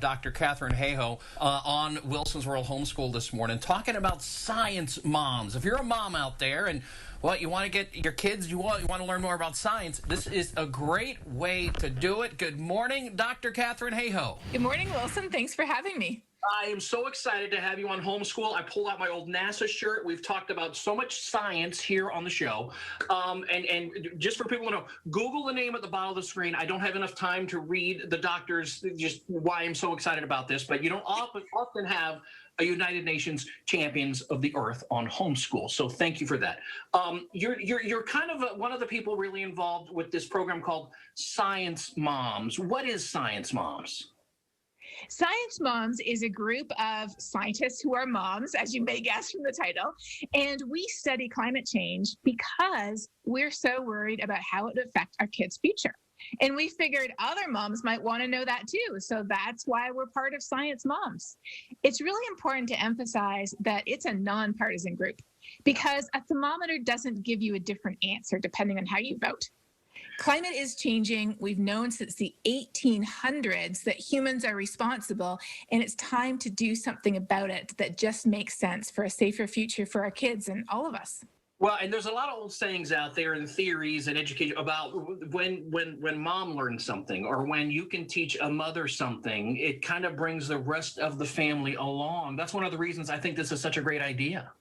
Dr. Katherine Hayhoe on Wilson's World Homeschool this morning, talking about science moms. If you're a mom out there and you want to get your kids, you want to learn more about science, this is a great way to do it. Good morning, Dr. Katherine Hayhoe. Good morning, Wilson. Thanks for having me. I am so excited to have you on Homeschool. I pulled out my old NASA shirt. We've talked about so much science here on the show. And just for people to know, Google the name at the bottom of the screen. I don't have enough time to read the doctors, just why I'm so excited about this, but you don't often have a United Nations Champions of the Earth on Homeschool. So thank you for that. You're kind of one of the people really involved with this program called Science Moms. What is Science Moms? Science Moms is a group of scientists who are moms, as you may guess from the title, and we study climate change because we're so worried about how it would affect our kids' future. And we figured other moms might want to know that too. So that's why we're part of Science Moms. It's really important to emphasize that it's a nonpartisan group because a thermometer doesn't give you a different answer depending on how you vote. Climate is changing. We've known since the 1800s that humans are responsible, and it's time to do something about it that just makes sense for a safer future for our kids and all of us. Well, and there's a lot of old sayings out there and theories and education about when mom learns something or when you can teach a mother something, it kind of brings the rest of the family along. That's one of the reasons I think this is such a great idea.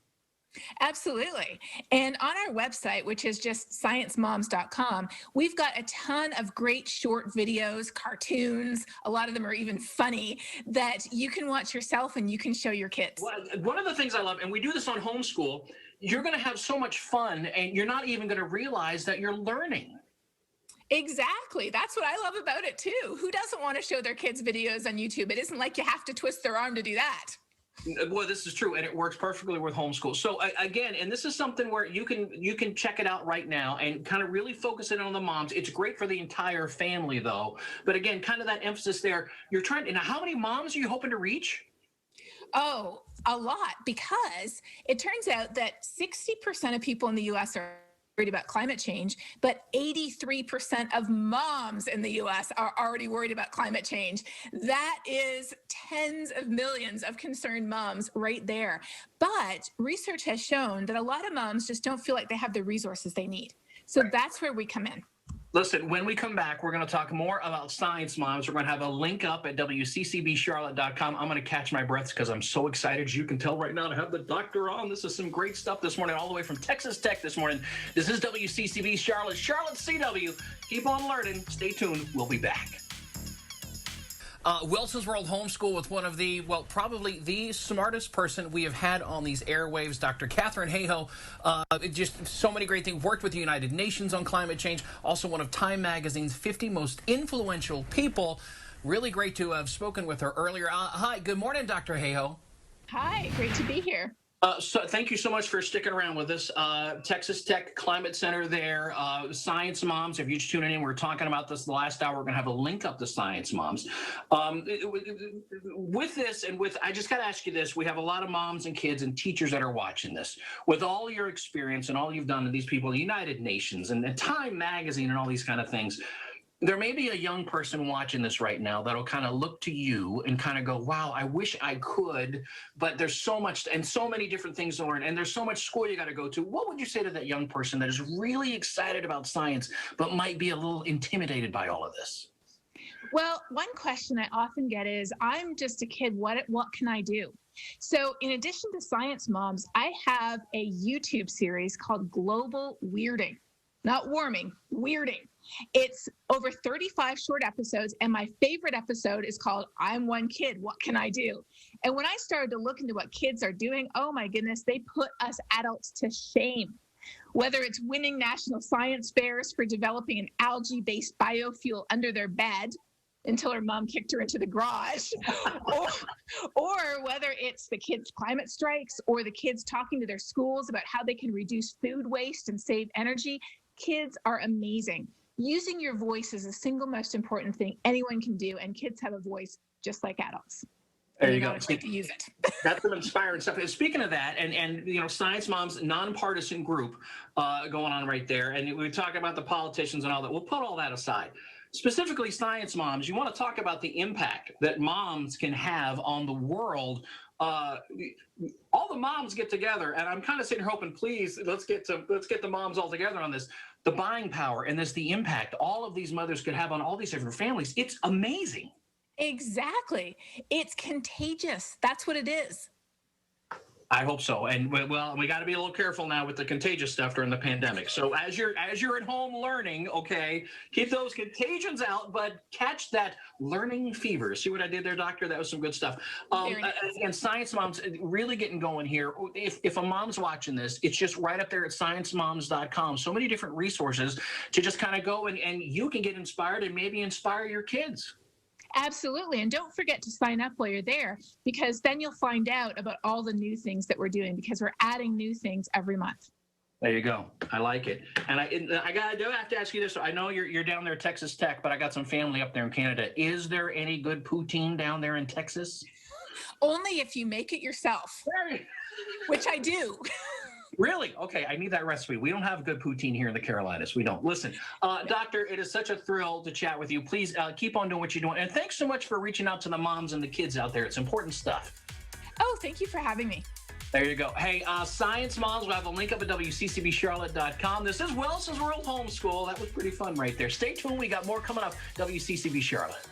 Absolutely. And on our website, which is just sciencemoms.com, we've got a ton of great short videos, cartoons. A lot of them are even funny that you can watch yourself and you can show your kids. Well, one of the things I love, and we do this on Homeschool, you're going to have so much fun and you're not even going to realize that you're learning. Exactly. That's what I love about it too. Who doesn't want to show their kids videos on YouTube? It isn't like you have to twist their arm to do that. Well, this is true, and it works perfectly with Homeschool. So again, and this is something where you can check it out right now and kind of really focus it on the moms. It's great for the entire family, though. But again, kind of that emphasis there. You're trying to. Now, how many moms are you hoping to reach? Oh, a lot, because it turns out that 60% of people in the U.S. are worried about climate change, but 83% of moms in the U.S. are already worried about climate change. That is tens of millions of concerned moms right there. But research has shown that a lot of moms just don't feel like they have the resources they need. So that's where we come in. Listen, when we come back, we're going to talk more about Science Moms. We're going to have a link up at wccbcharlotte.com. I'm going to catch my breath because I'm so excited, as you can tell right now, to have the doctor on. This is some great stuff this morning, all the way from Texas Tech this morning. This is WCCB Charlotte, Charlotte CW. Keep on learning. Stay tuned. We'll be back. Wilson's World Homeschool with one of the, well, probably the smartest person we have had on these airwaves, Dr. Katherine Hayhoe. Just so many great things. Worked with the United Nations on climate change. Also one of Time Magazine's 50 most influential people. Really great to have spoken with her earlier. Hi, good morning, Dr. Hayhoe. Hi, great to be here. So thank you so much for sticking around with us. Texas Tech Climate Center there, Science Moms. If you're just tuning in, we're talking about this the last hour. We're going to have a link up to Science Moms. With this and with, I just got to ask you this. We have a lot of moms and kids and teachers that are watching this. With all your experience and all you've done to these people, the United Nations and Time Magazine and all these kind of things, there may be a young person watching this right now that'll kind of look to you and kind of go, wow, I wish I could, but there's so much and so many different things to learn, and there's so much school you got to go to. What would you say to that young person that is really excited about science, but might be a little intimidated by all of this? Well, one question I often get is, I'm just a kid, what can I do? So in addition to Science Moms, I have a YouTube series called Global Weirding. Not warming, weirding. It's over 35 short episodes, and my favorite episode is called I'm One Kid, What Can I Do? And when I started to look into what kids are doing, oh my goodness, they put us adults to shame. Whether it's winning national science fairs for developing an algae-based biofuel under their bed until her mom kicked her into the garage, or whether it's the kids' climate strikes or the kids talking to their schools about how they can reduce food waste and save energy. Kids are amazing. Using your voice is the single most important thing anyone can do, and kids have a voice just like adults. There you go. To use it. That's some inspiring stuff. And speaking of that, and you know, Science Moms nonpartisan group going on right there, and we talk about the politicians and all that. We'll put all that aside. specifically science moms, you want to talk about the impact that moms can have on the world. All the moms get together, and I'm kind of sitting here hoping, please, let's get the moms all together on this. The buying power and the impact all of these mothers could have on all these different families. It's amazing. Exactly. It's contagious. That's what it is. I hope so. And well, we got to be a little careful now with the contagious stuff during the pandemic. So as you're at home learning, okay, keep those contagions out, but catch that learning fever. See what I did there, doctor? That was some good stuff. Again, science moms really getting going here. If a mom's watching this, it's just right up there at sciencemoms.com. So many different resources to just kind of go and you can get inspired and maybe inspire your kids. Absolutely. And don't forget to sign up while you're there, because then you'll find out about all the new things that we're doing, because we're adding new things every month. There you go. I like it. And I do have to ask you this. I know you're down there at Texas Tech, but I got some family up there in Canada. Is there any good poutine down there in Texas? Only if you make it yourself, which I do. Really? Okay, I need that recipe. We don't have good poutine here in the Carolinas. We don't. Listen, Doctor, it is such a thrill to chat with you. Please keep on doing what you're doing. And thanks so much for reaching out to the moms and the kids out there. It's important stuff. Oh, thank you for having me. There you go. Hey, Science Moms, we'll have a link up at WCCBCharlotte.com. This is Wilson's World Homeschool. That was pretty fun right there. Stay tuned. We got more coming up. WCCB Charlotte.